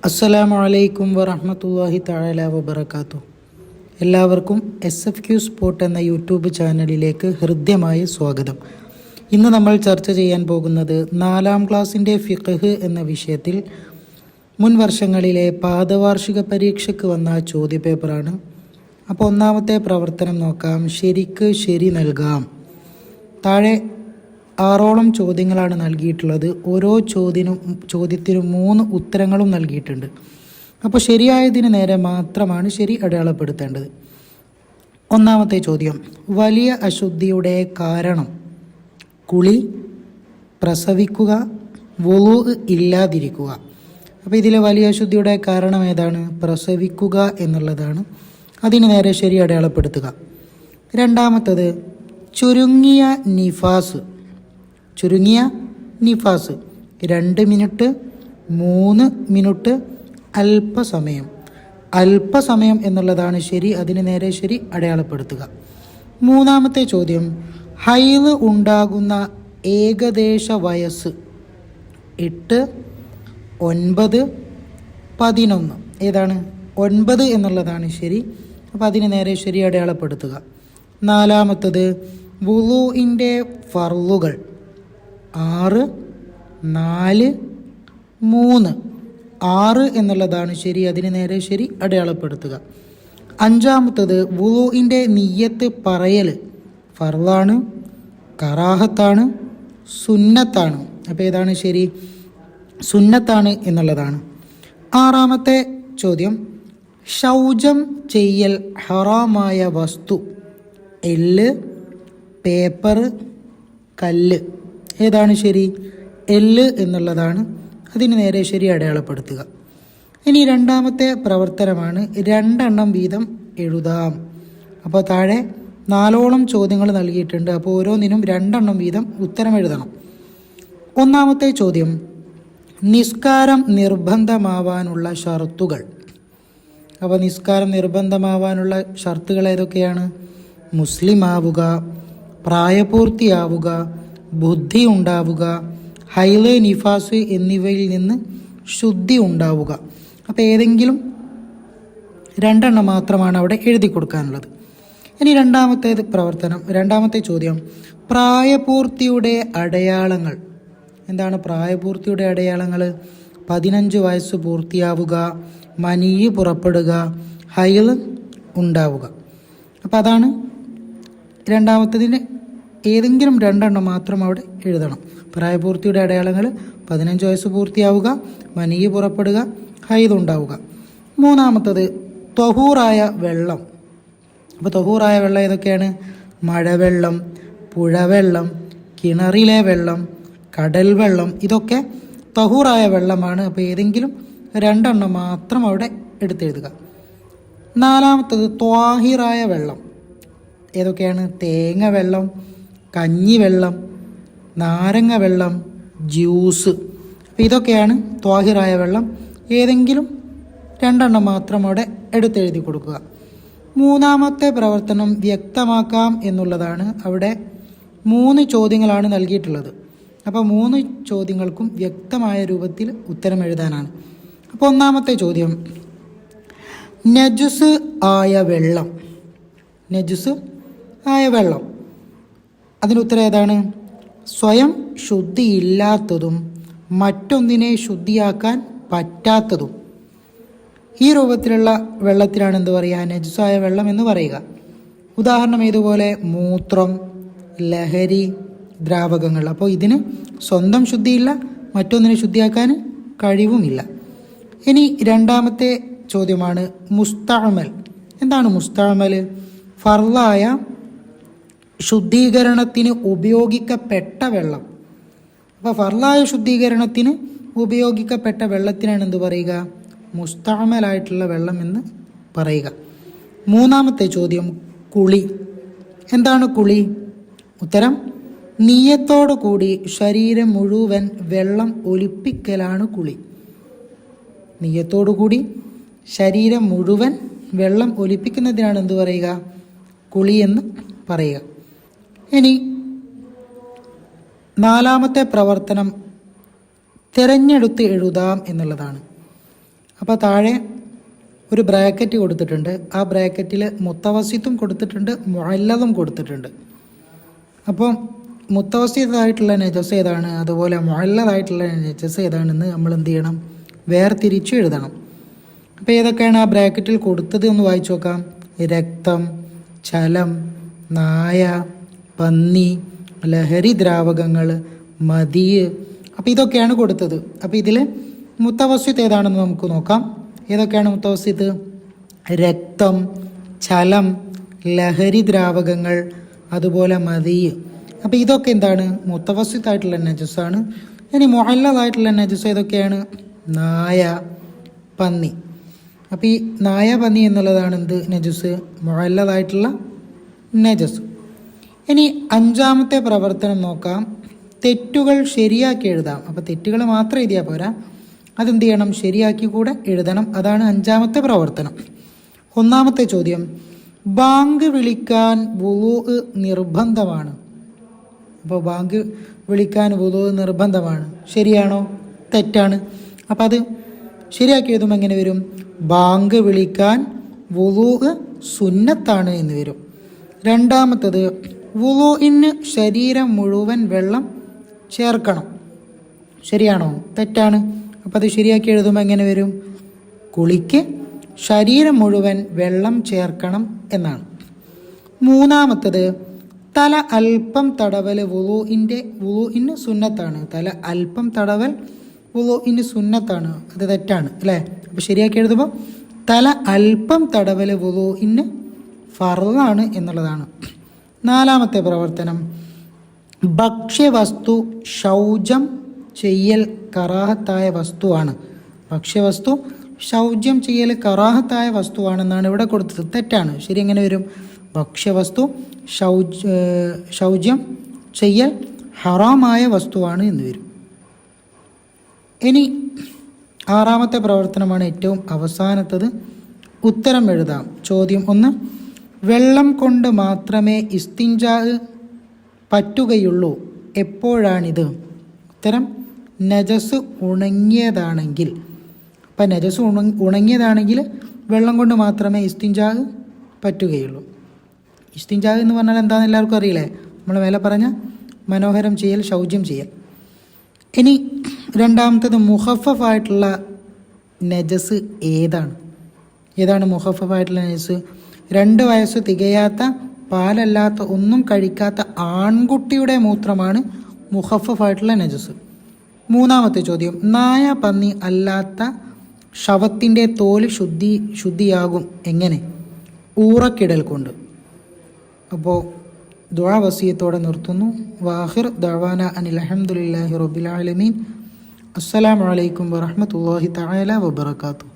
അസ്സലാമു അലൈക്കും വറഹ്മത്തുള്ളാഹി തആല വബറകാതുഹു. എല്ലാവർക്കും SFQ സ്പോട്ട് എന്ന യൂട്യൂബ് ചാനലിലേക്ക് ഹൃദ്യമായ സ്വാഗതം. ഇന്ന് നമ്മൾ ചർച്ച ചെയ്യാൻ പോകുന്നത് 4ാം ക്ലാസ്സിൻ്റെ ഫിഖ്ഹ് എന്ന വിഷയത്തിൽ മുൻ വർഷങ്ങളിലെ പാദവാർഷിക പരീക്ഷയ്ക്ക് വന്ന ചോദ്യപേപ്പറാണ്. അപ്പോൾ ഒന്നാമത്തെ പ്രവർത്തനം നോക്കാം. ശരിക്ക് ശരി നൽകാം. താഴെ 6ഓളം ചോദ്യങ്ങളാണ് നൽകിയിട്ടുള്ളത്. ഓരോ ചോദ്യത്തിനും 3 ഉത്തരങ്ങളും നൽകിയിട്ടുണ്ട്. അപ്പോൾ ശരിയായതിന് നേരെ മാത്രമാണ് ശരി അടയാളപ്പെടുത്തേണ്ടത്. ഒന്നാമത്തെ ചോദ്യം, വലിയ അശുദ്ധിയുടെ കാരണം കുളി, പ്രസവിക്കുക, വുളു ഇല്ലാതിരിക്കുക. അപ്പോൾ ഇതിലെ വലിയ അശുദ്ധിയുടെ കാരണം ഏതാണ്? പ്രസവിക്കുക എന്നുള്ളതാണ്. അതിന് നേരെ ശരി അടയാളപ്പെടുത്തുക. രണ്ടാമത്തത്, ചുരുങ്ങിയ നിഫാസ് 2 മിനിറ്റ്, 3 മിനിറ്റ്, അല്പസമയം എന്നുള്ളതാണ് ശരി. അതിന് നേരെ ശരി അടയാളപ്പെടുത്തുക. മൂന്നാമത്തെ ചോദ്യം, ഹൈള് ഉണ്ടാകുന്ന ഏകദേശ വയസ്സ് 8, 9, 11. ഏതാണ്? 9 എന്നുള്ളതാണ് ശരി. അപ്പോൾ അതിന് നേരെ ശരി അടയാളപ്പെടുത്തുക. നാലാമത്തത്, വുളൂഇൻ്റെ ഫർളുകൾ 6, 4, 3. 6 എന്നുള്ളതാണ് ശരി. അതിന് നേരെ ശരി അടയാളപ്പെടുത്തുക. അഞ്ചാമത്തത്, വുളൂഇൻ്റെ നിയ്യത്ത് പറയൽ ഫർളാണ്, കറാഹത്താണ്, സുന്നത്താണ്. അപ്പോൾ ഏതാണ് ശരി? സുന്നത്താണ് എന്നുള്ളതാണ്. ആറാമത്തെ ചോദ്യം, ശൗചം ചെയ്യൽ ഹറാമായ വസ്തു എല്ല്, പേപ്പർ, കല്ല്. ഏതാണ് ശരി? എല്ല് എന്നുള്ളതാണ്. അതിന് നേരെ ശരി അടയാളപ്പെടുത്തുക. ഇനി രണ്ടാമത്തെ പ്രവർത്തനമാണ് 2 എണ്ണം വീതം എഴുതാം. അപ്പോൾ താഴെ 4ഓളം ചോദ്യങ്ങൾ നൽകിയിട്ടുണ്ട്. അപ്പോൾ ഓരോന്നിനും 2 എണ്ണം വീതം ഉത്തരം എഴുതണം. ഒന്നാമത്തെ ചോദ്യം, നിസ്കാരം നിർബന്ധമാവാനുള്ള ഷർത്തുകൾ. അപ്പോൾ നിസ്കാരം നിർബന്ധമാവാനുള്ള ഷർത്തുകൾ ഏതൊക്കെയാണ്? മുസ്ലിം ആവുക, പ്രായപൂർത്തിയാവുക, ബുദ്ധി ഉണ്ടാവുക, ഹൈള്, നിഫാസ് എന്നിവയിൽ നിന്ന് ശുദ്ധി ഉണ്ടാവുക. അപ്പോൾ ഏതെങ്കിലും 2 എണ്ണം മാത്രമാണ് അവിടെ എഴുതി കൊടുക്കാനുള്ളത്. ഇനി രണ്ടാമത്തെ ചോദ്യം, പ്രായപൂർത്തിയുടെ അടയാളങ്ങൾ. എന്താണ് പ്രായപൂർത്തിയുടെ അടയാളങ്ങൾ? 15 വയസ്സ് പൂർത്തിയാവുക, മനീയ് പുറപ്പെടുക, ഹൈള് ഉണ്ടാവുക. അപ്പോൾ അതാണ് രണ്ടാമത്തതിന് ഏതെങ്കിലും 2 എണ്ണം മാത്രം അവിടെ എഴുതണം. പ്രായപൂർത്തിയുടെ അടയാളങ്ങൾ 15 വയസ്സ് പൂർത്തിയാവുക, മനീയ് പുറപ്പെടുക, ഹൈദ് ഉണ്ടാവുക. മൂന്നാമത്തത്, ത്വഹൂറായ വെള്ളം. അപ്പോൾ ത്വഹൂറായ വെള്ളം ഏതൊക്കെയാണ്? മഴവെള്ളം, പുഴവെള്ളം, കിണറിലെ വെള്ളം, കടൽ വെള്ളം. ഇതൊക്കെ ത്വഹൂറായ വെള്ളമാണ്. അപ്പോൾ ഏതെങ്കിലും 2 എണ്ണം മാത്രം അവിടെ എടുത്തെഴുതുക. നാലാമത്തത്, ത്വാഹിറായ വെള്ളം. ഏതൊക്കെയാണ്? തേങ്ങ വെള്ളം, കഞ്ഞിവെള്ളം, നാരങ്ങ വെള്ളം, ജ്യൂസ്. അപ്പോൾ ഇതൊക്കെയാണ് ത്വാഹിറായ വെള്ളം. ഏതെങ്കിലും 2 എണ്ണം മാത്രം അവിടെ എടുത്തെഴുതി കൊടുക്കുക. മൂന്നാമത്തെ പ്രവർത്തനം വ്യക്തമാക്കാം എന്നുള്ളതാണ്. അവിടെ 3 ചോദ്യങ്ങളാണ് നൽകിയിട്ടുള്ളത്. അപ്പോൾ 3 ചോദ്യങ്ങൾക്കും വ്യക്തമായ രൂപത്തിൽ ഉത്തരം എഴുതാനാണ്. അപ്പോൾ ഒന്നാമത്തെ ചോദ്യം, നജുസ് ആയ വെള്ളം. അതിനുത്തരം ഏതാണ്? സ്വയം ശുദ്ധിയില്ലാത്തതും മറ്റൊന്നിനെ ശുദ്ധിയാക്കാൻ പറ്റാത്തതും. ഈ രൂപത്തിലുള്ള വെള്ളത്തിനാണ് എന്ത് പറയുക? നജസായ വെള്ളം എന്ന് പറയുക. ഉദാഹരണം ഇതുപോലെ മൂത്രം, ലഹരി, ദ്രാവകങ്ങൾ. അപ്പോൾ ഇതിന് സ്വന്തം ശുദ്ധിയില്ല, മറ്റൊന്നിനെ ശുദ്ധിയാക്കാൻ കഴിവുമില്ല. ഇനി രണ്ടാമത്തെ ചോദ്യമാണ് മുസ്തഅമൽ. എന്താണ് മുസ്തഅമൽ? ഫർളായ ശുദ്ധീകരണത്തിന് ഉപയോഗിക്കപ്പെട്ട വെള്ളം. അപ്പോൾ ഫർളായ ശുദ്ധീകരണത്തിന് ഉപയോഗിക്കപ്പെട്ട വെള്ളത്തിനാണ് എന്ത് പറയുക? മുസ്തഅമലായിട്ടുള്ള വെള്ളം എന്ന് പറയുക. മൂന്നാമത്തെ ചോദ്യം, കുളി. എന്താണ് കുളി? ഉത്തരം, നിയ്യത്തോടു കൂടി ശരീരം മുഴുവൻ വെള്ളം ഒലിപ്പിക്കലാണ് കുളി. നിയ്യത്തോടു കൂടി ശരീരം മുഴുവൻ വെള്ളം ഒലിപ്പിക്കുന്നതിനാണ് എന്ത് പറയുക? കുളി എന്ന് പറയുക. ഇനി നാലാമത്തെ പ്രവർത്തനം തിരഞ്ഞെടുത്ത് എഴുതാം എന്നുള്ളതാണ്. അപ്പോൾ താഴെ ഒരു ബ്രാക്കറ്റ് കൊടുത്തിട്ടുണ്ട്. ആ ബ്രാക്കറ്റിൽ മുത്തവസിത്തും കൊടുത്തിട്ടുണ്ട്, മുഅല്ലദും കൊടുത്തിട്ടുണ്ട്. അപ്പോൾ മുത്തവസിത്തായിട്ടുള്ള നജസ് ഏതാണ്, അതുപോലെ മുഅല്ലദായിട്ടുള്ള നജസ് ഏതാണെന്ന് നമ്മൾ എന്ത് ചെയ്യണം, വേർതിരിച്ച് എഴുതണം. അപ്പോൾ ഏതൊക്കെയാണ് ആ ബ്രാക്കറ്റിൽ കൊടുത്തത് എന്ന് വായിച്ചു നോക്കാം. രക്തം, ചലം, നായ, പന്നി, ലഹരി ദ്രാവകങ്ങൾ, മദി. അപ്പോൾ ഇതൊക്കെയാണ് കൊടുത്തത്. അപ്പോൾ ഇതിൽ മുത്തവസിത്ത് ഏതാണെന്ന് നമുക്ക് നോക്കാം. ഏതൊക്കെയാണ് മുത്തവസിത്ത്? രക്തം, ചലം, ലഹരി ദ്രാവകങ്ങൾ, അതുപോലെ മദി. അപ്പോൾ ഇതൊക്കെ എന്താണ്, മുത്തവസിത്തായിട്ടുള്ള നജസാണ്. ഇനി മുഅല്ലദായിട്ടുള്ള നജസ് ഏതൊക്കെയാണ്? നായ, പന്നി. അപ്പോൾ ഈ നായ, പന്നി എന്നുള്ളതാണ് എന്ത് നജസ്? മുഅല്ലദായിട്ടുള്ള നജസ്. ഇനി 5ാമത്തെ പ്രവർത്തനം നോക്കാം. തെറ്റുകൾ ശരിയാക്കി എഴുതാം. അപ്പോൾ തെറ്റുകൾ മാത്രം എഴുതിയാൽ പോരാ, അതെന്ത് ചെയ്യണം, ശരിയാക്കി കൂടെ എഴുതണം. അതാണ് 5ാമത്തെ പ്രവർത്തനം. 1ാമത്തെ ചോദ്യം, ബാങ്ക് വിളിക്കാൻ വുളൂ നിർബന്ധമാണ്. അപ്പോൾ ബാങ്ക് വിളിക്കാൻ വുളൂ നിർബന്ധമാണ്. ശരിയാണോ? തെറ്റാണ്. അപ്പം അത് ശരിയാക്കി എഴുതുമ്പോൾ എങ്ങനെ വരും? ബാങ്ക് വിളിക്കാൻ വുളൂ സുന്നത്താണ് എന്ന് വരും. 2ാമത്തത്, വുളൂഇന് ശരീരം മുഴുവൻ വെള്ളം ചേർക്കണം. ശരിയാണോ? തെറ്റാണ്. അപ്പോൾ അത് ശരിയാക്കി എഴുതുമ്പോൾ എങ്ങനെ വരും? കുളിക്ക് ശരീരം മുഴുവൻ വെള്ളം ചേർക്കണം എന്നാണ്. 3ാമത്തത്, തല അല്പം തടവൽ വുളൂഇന് സുന്നത്താണ്. തല അല്പം തടവൽ വുളൂഇന് സുന്നത്താണ്. അത് തെറ്റാണ് അല്ലേ? അപ്പോൾ ശരിയാക്കി എഴുതുമ്പോൾ തല അല്പം തടവൽ വുളൂഇന് ഫർളാണ് എന്നുള്ളതാണ്. 4ാമത്തെ പ്രവർത്തനം, ഭക്ഷ്യവസ്തു ശൗചം ചെയ്യൽ കറാഹത്തായ വസ്തുവാണ്. ഭക്ഷ്യവസ്തു ശൗചം ചെയ്യൽ കറാഹത്തായ വസ്തുവാണെന്നാണ് ഇവിടെ കൊടുത്തത്. തെറ്റാണ്. ശരി, എങ്ങനെ വരും? ഭക്ഷ്യവസ്തു ശൗചം ചെയ്യൽ ഹറാമായ വസ്തുവാണ് എന്ന് വരും. ഇനി 6ാമത്തെ പ്രവർത്തനമാണ് ഏറ്റവും അവസാനത്തത്. ഉത്തരം എഴുതാം. ചോദ്യം 1, വെള്ളം കൊണ്ട് മാത്രമേ ഇസ്തിൻജാ പറ്റുകയുള്ളൂ. എപ്പോഴാണിത്? ഉത്തരം, നജസ് ഉണങ്ങിയതാണെങ്കിൽ. അപ്പം നജസ് ഉണങ്ങിയതാണെങ്കിൽ വെള്ളം കൊണ്ട് മാത്രമേ ഇസ്തിൻജാ പറ്റുകയുള്ളൂ. ഇസ്തിൻജാ എന്ന് പറഞ്ഞാൽ എന്താണെന്ന് എല്ലാവർക്കും അറിയില്ലേ? നമ്മൾ മേലെ പറഞ്ഞ മനോഹരം ചെയ്യൽ, ശൗചം ചെയ്യൽ. ഇനി 2ാമത്തത്, മുഖഫഫായിട്ടുള്ള നജസ് ഏതാണ്? ഏതാണ് മുഖഫഫായിട്ടുള്ള നജസ്? 2 വയസ്സ് തികയാത്ത, പാലല്ലാത്ത, ഒന്നും കഴിക്കാത്ത ആൺകുട്ടിയുടെ മൂത്രമാണ് മുഖഫഫായിട്ടുള്ള നജസ്. 3ാമത്തെ ചോദ്യം, നായ, പന്നി അല്ലാത്ത ശവത്തിൻ്റെ തോല് ശുദ്ധിയാകും എങ്ങനെ? ഊറക്കിടൽ കൊണ്ട്. അപ്പോൾ ദുആ വസിയത്തോടെ നിർത്തുന്നു. വാഹിർ ദഅവാന അനിൽ ഹംദുലില്ലാഹി റബ്ബിൽ ആലമീൻ. അസ്സലാമു അലൈക്കും വറഹ്മത്തുള്ളാഹി തആല വബറകാതുഹു.